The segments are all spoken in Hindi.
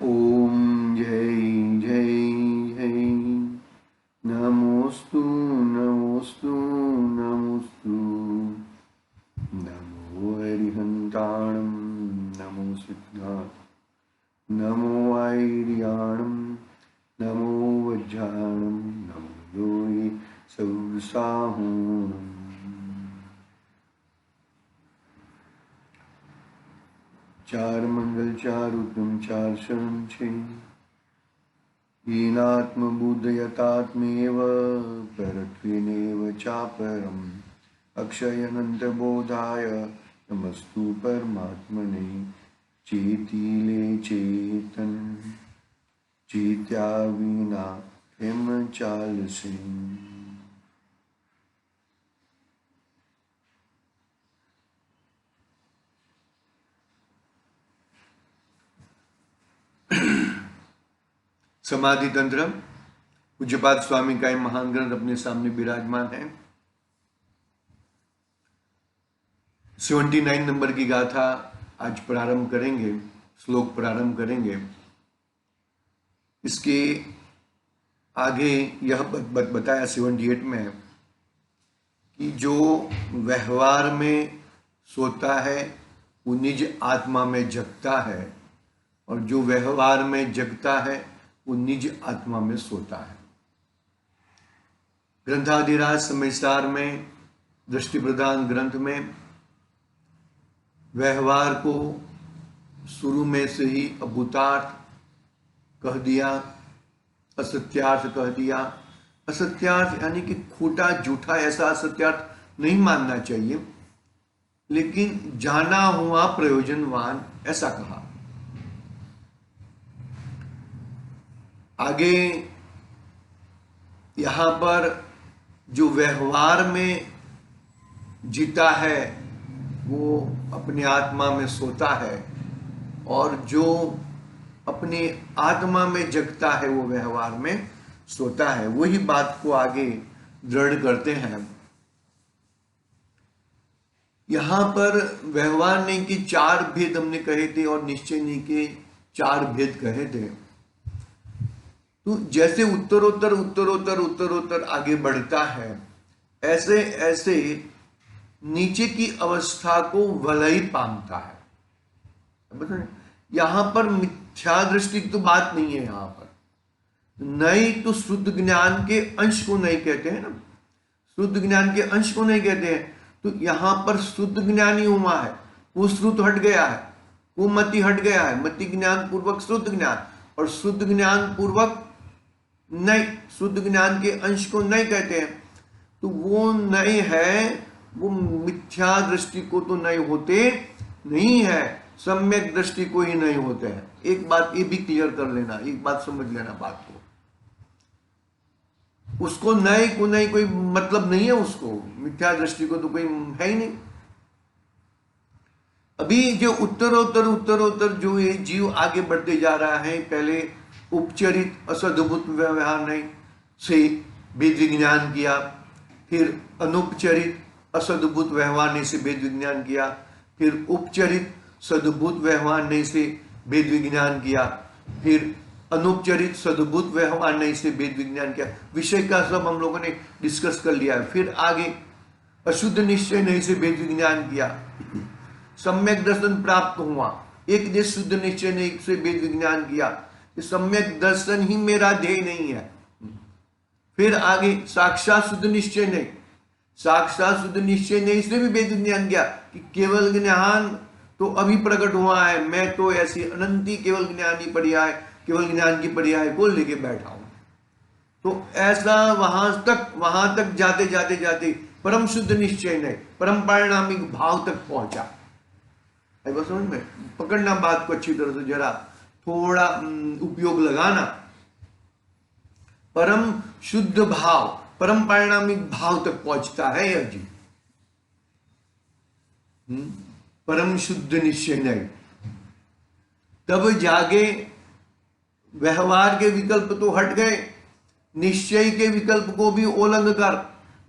ओम जय जय जय। नमोस्तु नमोस्तु नमोस्तु। नमो हरिहंताणं नमो सिद्धां नमो आयर्याणं नमो वज्राणं नमो योगी सौसाहूणम्। चार मंगल चार उत्तम चार शरण छे। येनात्मबुद्धयतात्मेव परत्वेनेव चापरम् अक्षयनन्तबोधाय नमस्तु परमात्मने। चेतिले चेतन चेत्या विना किम चालसे। समाधि तंत्र पूज्यपाद स्वामी का ये महान ग्रंथ अपने सामने विराजमान है। 79 नंबर की गाथा आज प्रारंभ करेंगे, श्लोक प्रारंभ करेंगे। इसके आगे यह बताया 78 में कि जो व्यवहार में सोता है वो निज आत्मा में जगता है, और जो व्यवहार में जगता है वो निज आत्मा में सोता है। ग्रंथाधिराज समयसार में दृष्टि प्रदान ग्रंथ में व्यवहार को शुरू में से ही अभूतार्थ कह दिया, असत्यार्थ कह दिया। असत्यार्थ यानी कि खोटा झूठा ऐसा असत्यार्थ नहीं मानना चाहिए, लेकिन जाना हुआ प्रयोजनवान ऐसा कहा। आगे यहां पर जो व्यवहार में जीता है वो अपनी आत्मा में सोता है, और जो अपनी आत्मा में जगता है वो व्यवहार में सोता है। वही बात को आगे दृढ़ करते हैं। यहां पर व्यवहार नहीं कि चार भेद हमने कहे थे, और निश्चय नहीं के चार भेद कहे थे। तो जैसे उत्तरोत्तर उत्तरोत्तर उत्तरोत्तर आगे बढ़ता है, ऐसे ऐसे नीचे की अवस्था को वलय पामता है। यहां पर मिथ्या दृष्टि की तो बात नहीं है। यहां पर नहीं तो शुद्ध ज्ञान के अंश को नहीं कहते हैं ना, शुद्ध ज्ञान के अंश को नहीं कहते हैं। तो यहां पर शुद्ध ज्ञान ही हुआ है, वो श्रुत हट गया है, वो मति हट गया है। मति ज्ञान पूर्वक शुद्ध ज्ञान, और शुद्ध ज्ञान पूर्वक नहीं, शुद्ध ज्ञान के अंश को नहीं कहते हैं। तो वो नहीं है, वो मिथ्या दृष्टि को तो नहीं होते नहीं है, सम्यक दृष्टि को ही नहीं होते हैं। एक बात ये भी क्लियर कर लेना, एक बात समझ लेना बात को। उसको नए को नहीं कोई मतलब नहीं है, उसको मिथ्या दृष्टि को तो कोई है ही नहीं। अभी जो उत्तरोत्तर उत्तरोत्तर जो ये जीव आगे बढ़ते जा रहा है, पहले उपचरित असद्भुत व्यवहार नहीं से वेद विज्ञान किया, फिर अनुपचरित असद्भुत व्यवहार नहीं से वेद विज्ञान किया, फिर उपचरित सद्भुत व्यवहार नहीं से वेद विज्ञान किया, फिर अनुपचरित सद्भुत व्यवहार नहीं से वेद विज्ञान किया। विषय का सब हम लोगों ने डिस्कस कर लिया है। फिर आगे अशुद्ध निश्चय नहीं से वेद विज्ञान किया, सम्यक दर्शन प्राप्त हुआ। एक देश शुद्ध निश्चय नहीं से वेद विज्ञान किया, सम्यक दर्शन ही मेरा ध्येय नहीं है। फिर आगे साक्षात शुद्ध निश्चय नहीं, साक्षात शुद्ध निश्चय नहीं से भी वेद विज्ञान किया कि केवल ज्ञान तो अभी प्रकट हुआ है, मैं तो ऐसी अनंती केवल ज्ञान ही पर्याय, केवल ज्ञान की पर्याय को लेके बैठा हूं। तो ऐसा वहां तक जाते जाते जाते परम शुद्ध निश्चय नहीं, परम पारिणामिक भाव तक पहुंचा। बस समझ में पकड़ना बात को अच्छी तरह से, जरा थोड़ा उपयोग लगाना। परम शुद्ध भाव, परम पारिणामिक भाव तक पहुंचता है यह जीव। परम शुद्ध निश्चय नहीं, तब जागे व्यवहार के विकल्प तो हट गए, निश्चय के विकल्प को भी उल्लंघ कर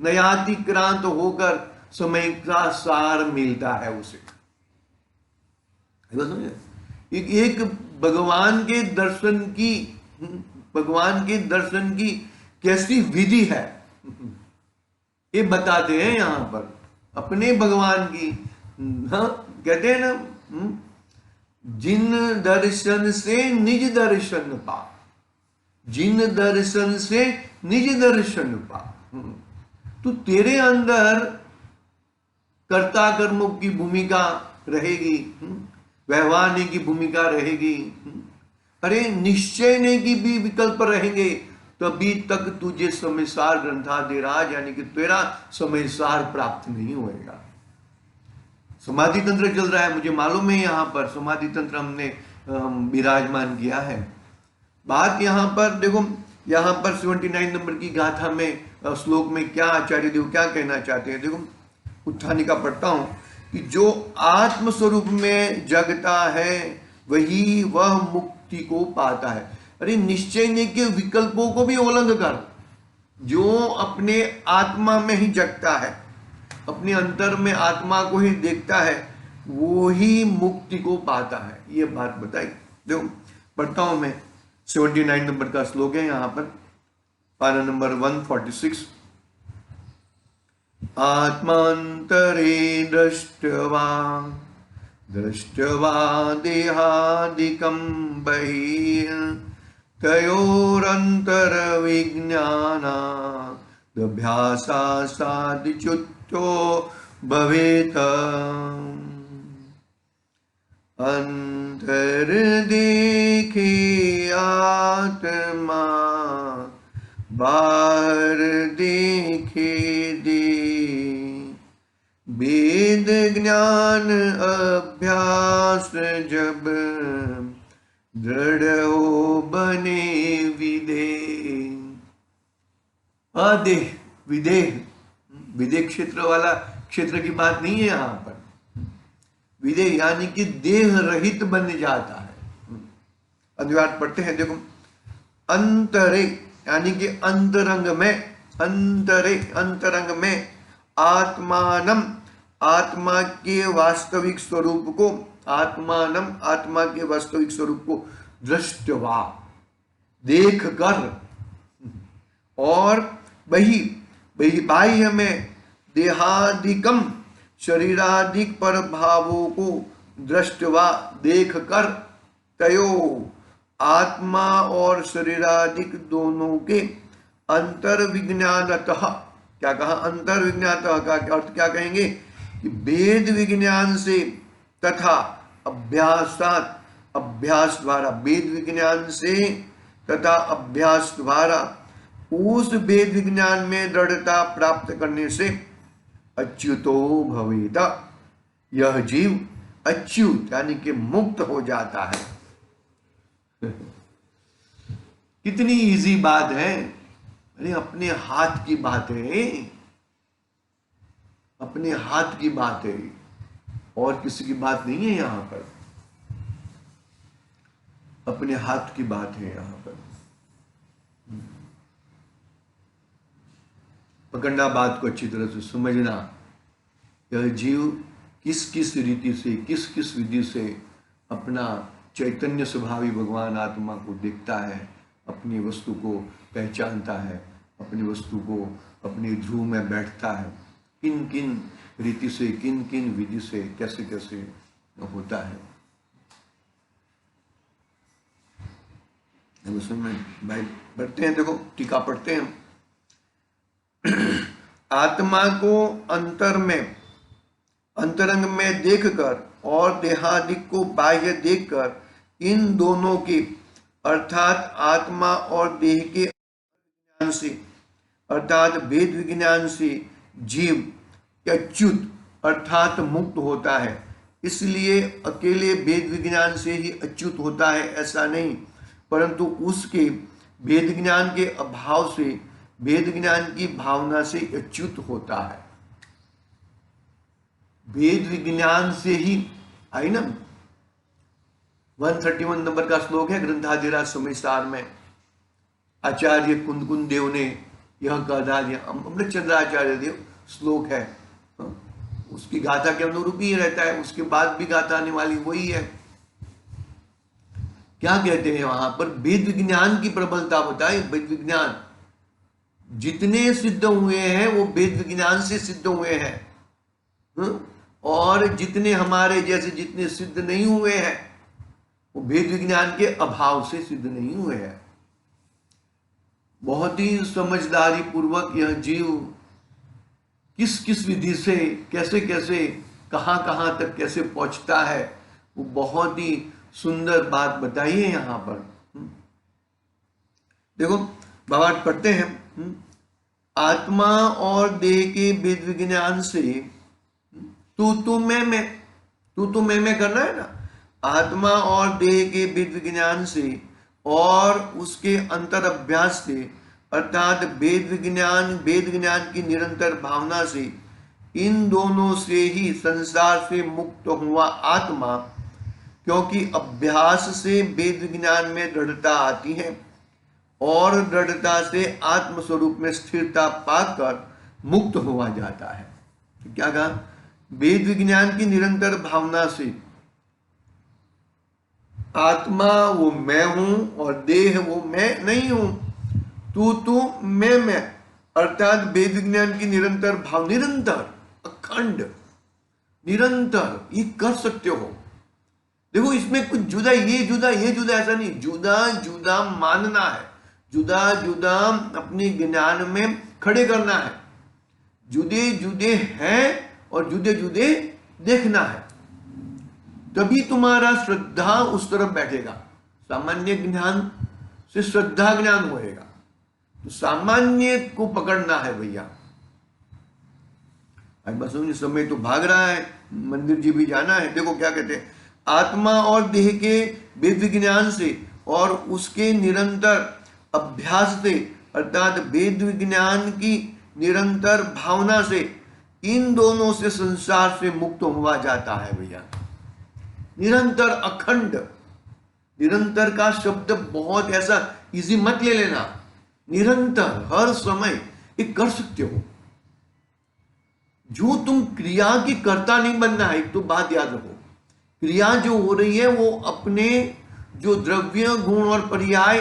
नयातिक्रांत होकर समय का सार मिलता है उसे। एक भगवान के दर्शन की, भगवान के दर्शन की कैसी विधि है ये बताते हैं यहाँ पर, अपने भगवान की। हाँ, कहते हैं ना, जिन दर्शन से निज दर्शन पा, जिन दर्शन से निज दर्शन पा। तो तेरे अंदर कर्ता कर्मों की भूमिका रहेगी, व्यवहार की भूमिका रहेगी, अरे निश्चय की भी विकल्प रहेंगे, तभी तक तुझे समयसार ग्रंथाधिराज यानी कि तेरा समयसार प्राप्त नहीं होएगा। समाधि तंत्र चल रहा है, मुझे मालूम है, यहाँ पर समाधि तंत्र हमने विराजमान किया है। बात यहाँ पर देखो, यहाँ पर 79 नंबर की गाथा में, श्लोक में क्या आचार्य देव क्या कहना चाहते हैं। देखो, उत्थानी का पढ़ता हूं कि जो आत्म स्वरूप में जगता है वही वह मुक्ति को पाता है। अरे निश्चय के विकल्पों को भी उल्लंघन कर, जो अपने आत्मा में ही जगता है, अपने अंतर में आत्मा को ही देखता है, वो ही मुक्ति को पाता है। ये बात बताई। देखो पढ़ता हूं मैं, 79 नंबर का श्लोक है यहाँ पर, पारा नंबर 146। आत्मांतरे दृष्ट्वा दृष्ट्वा देहादिकं बहिः तयोरंतर विज्ञानादभ्यासादिच्युतो भवेत्। अंतर देखे आत्मा बाहर देखे दे, वेद ज्ञान अभ्यास जब दृढ़ हो बने विदेह। अदेह विदेह, विदेह क्षेत्र वाला क्षेत्र की बात नहीं है यहाँ पर। विदेह यानी कि देह रहित बन जाता है। अनुवाद पढ़ते हैं, देखो, अंतरे यानी कि अंतरंग में, अंतरे अंतरंग में, आत्मानम आत्मा के वास्तविक स्वरूप को, आत्मानम आत्मा के वास्तविक स्वरूप को दृष्टवा देख कर, और बही बही बाह्य में देहादिकम शरीरादिक पर भावों को दृष्टवा देख कर, तयो आत्मा और शरीरादिक दोनों के अंतर विज्ञानतः, क्या कहा, अंतर विज्ञानतः का अर्थ क्या कहेंगे कि वेद विज्ञान से तथा अभ्यासात, अभ्यास द्वारा, वेद विज्ञान से तथा अभ्यास द्वारा उस वेद विज्ञान में दृढ़ता प्राप्त करने से अच्युतो भवेत, यह जीव अच्युत यानी कि मुक्त हो जाता है। कितनी इजी बात है, अरे अपने हाथ की बात है, अपने हाथ की बात है, और किसी की बात नहीं है यहाँ पर, अपने हाथ की बात है यहाँ पर। पकड़ना बात को अच्छी तरह से, समझना, यह जीव किस किस रीति से, किस किस विधि से अपना चैतन्य स्वभावी भगवान आत्मा को देखता है, अपनी वस्तु को पहचानता है, अपनी वस्तु को अपनी ध्रुव में बैठता है, किन किन रीति से, किन किन विधि से, कैसे कैसे होता है। भाई पढ़ते हैं, देखो टीका पढ़ते हैं। आत्मा को अंतर में, अंतरंग में देखकर और देहादिक को बाह्य देखकर, इन दोनों के अर्थात आत्मा और देह के ज्ञान से, अर्थात वेद विज्ञान से जीव अच्युत अर्थात मुक्त होता है। इसलिए अकेले वेद विज्ञान से ही अच्युत होता है ऐसा नहीं, परंतु उसके वेद ज्ञान के अभाव से, वेद ज्ञान की भावना से अच्युत होता है। वेद विज्ञान से ही आई ना, 131 नंबर का श्लोक है ग्रंथाधिराज समयसार में, आचार्य कुंदकुंद देव ने यह कहा दिया, अमृत चंद्राचार्य देव श्लोक है, उसकी गाथा के अनुरूप ही रहता है, उसके बाद भी गाथा आने वाली वही है। क्या कहते हैं वहां पर, वेद विज्ञान की प्रबलता बताई। वेद विज्ञान जितने सिद्ध हुए हैं वो वेद विज्ञान से सिद्ध हुए हैं। और जितने हमारे जैसे जितने सिद्ध नहीं हुए हैं वो वेद विज्ञान के अभाव से सिद्ध नहीं हुए हैं। बहुत ही समझदारी पूर्वक यह जीव किस किस विधि से कैसे कैसे कहां कहां तक कैसे पहुंचता है, वो बहुत ही सुंदर बात बताई है यहाँ पर। देखो बाबा पढ़ते हैं, आत्मा और देह के वेद विज्ञान से तू मैं करना है ना। आत्मा और देह के वेद विज्ञान से और उसके अंतर अभ्यास से, अर्थात वेद विज्ञान की निरंतर भावना से, इन दोनों से ही संसार से मुक्त हुआ आत्मा, क्योंकि अभ्यास से वेद विज्ञान में दृढ़ता आती है और दृढ़ता से आत्म स्वरूप में स्थिरता पाकर मुक्त हुआ जाता है। तो क्या कहा, वेद विज्ञान की निरंतर भावना से आत्मा वो मैं हूं और देह वो मैं नहीं हूं, तू मैं, अर्थात वेद विज्ञान की निरंतर भाव, निरंतर अखंड निरंतर ये कर सकते हो। देखो इसमें कुछ जुदा ये जुदा ऐसा नहीं, जुदा जुदा मानना है, जुदा जुदा अपने ज्ञान में खड़े करना है, जुदे जुदे हैं और जुदे जुदे देखना है, तभी तुम्हारा श्रद्धा उस तरफ बैठेगा। सामान्य ज्ञान से श्रद्धा ज्ञान होएगा, तो सामान्य को पकड़ना है भैया। बस समय तो भाग रहा है, मंदिर जी भी जाना है। देखो क्या कहते हैं, आत्मा और देह के वेद विज्ञान से और उसके निरंतर अभ्यास से, अर्थात वेद विज्ञान की निरंतर भावना से, इन दोनों से संसार से मुक्त हुआ जाता है भैया। निरंतर अखंड, निरंतर का शब्द बहुत ऐसा इजी मत ले लेना, निरंतर हर समय एक कर सकते हो। जो तुम क्रिया की कर्ता नहीं बनना है, एक तो बात याद रखो, क्रिया जो हो रही है वो अपने जो द्रव्य गुण और पर्याय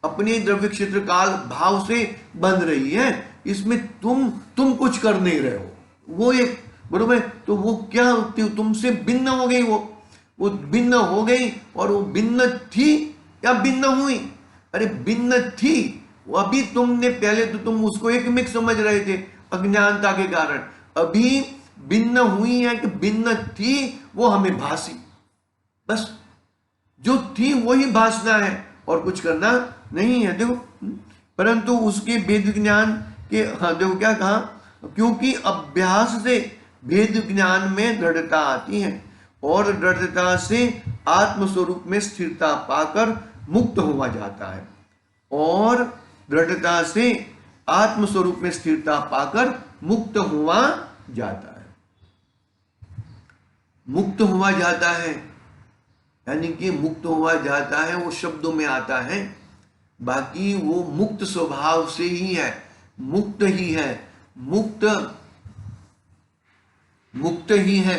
अपने द्रव्य क्षेत्र काल भाव से बन रही है, इसमें तुम कुछ कर नहीं रहे हो, वो एक बरोबर। तो वो क्या तुमसे भिन्न हो गई, वो भिन्न हो गई और वो भिन्न थी या भिन्न हुई? अरे भिन्न थी वो, अभी तुमने पहले तो तुम उसको एक मिक्स समझ रहे थे अज्ञानता के कारण, अभी भिन्न हुई है कि भिन्न थी वो हमें भासी, बस जो थी वही भासना है और कुछ करना नहीं है। देखो परंतु उसके वेद विज्ञान के, हाँ देखो क्या कहा, क्योंकि अभ्यास से वेद विज्ञान में दृढ़ता आती है और दृढ़ता से आत्म स्वरूप में स्थिरता पाकर मुक्त हुआ जाता है, और दृढ़ता से आत्म स्वरूप में स्थिरता पाकर मुक्त हुआ जाता है। मुक्त हुआ जाता है यानी कि मुक्त हुआ जाता है वो शब्दों में आता है, बाकी वो मुक्त स्वभाव से ही है, मुक्त ही है, मुक्त ही है।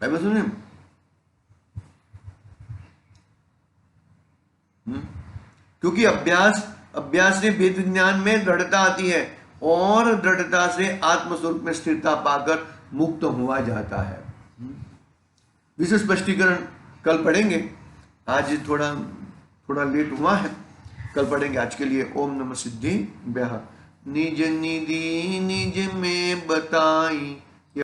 सुनिए, क्योंकि अभ्यास से वेद विज्ञान में दृढ़ता आती है और दृढ़ता से आत्मस्वरूप में स्थिरता पाकर मुक्त हुआ जाता है। विशेष स्पष्टीकरण कल पढ़ेंगे, आज थोड़ा लेट हुआ है, कल पढ़ेंगे। आज के लिए ओम नमः सिद्धि ब्याह। निज निधि निज में बताई,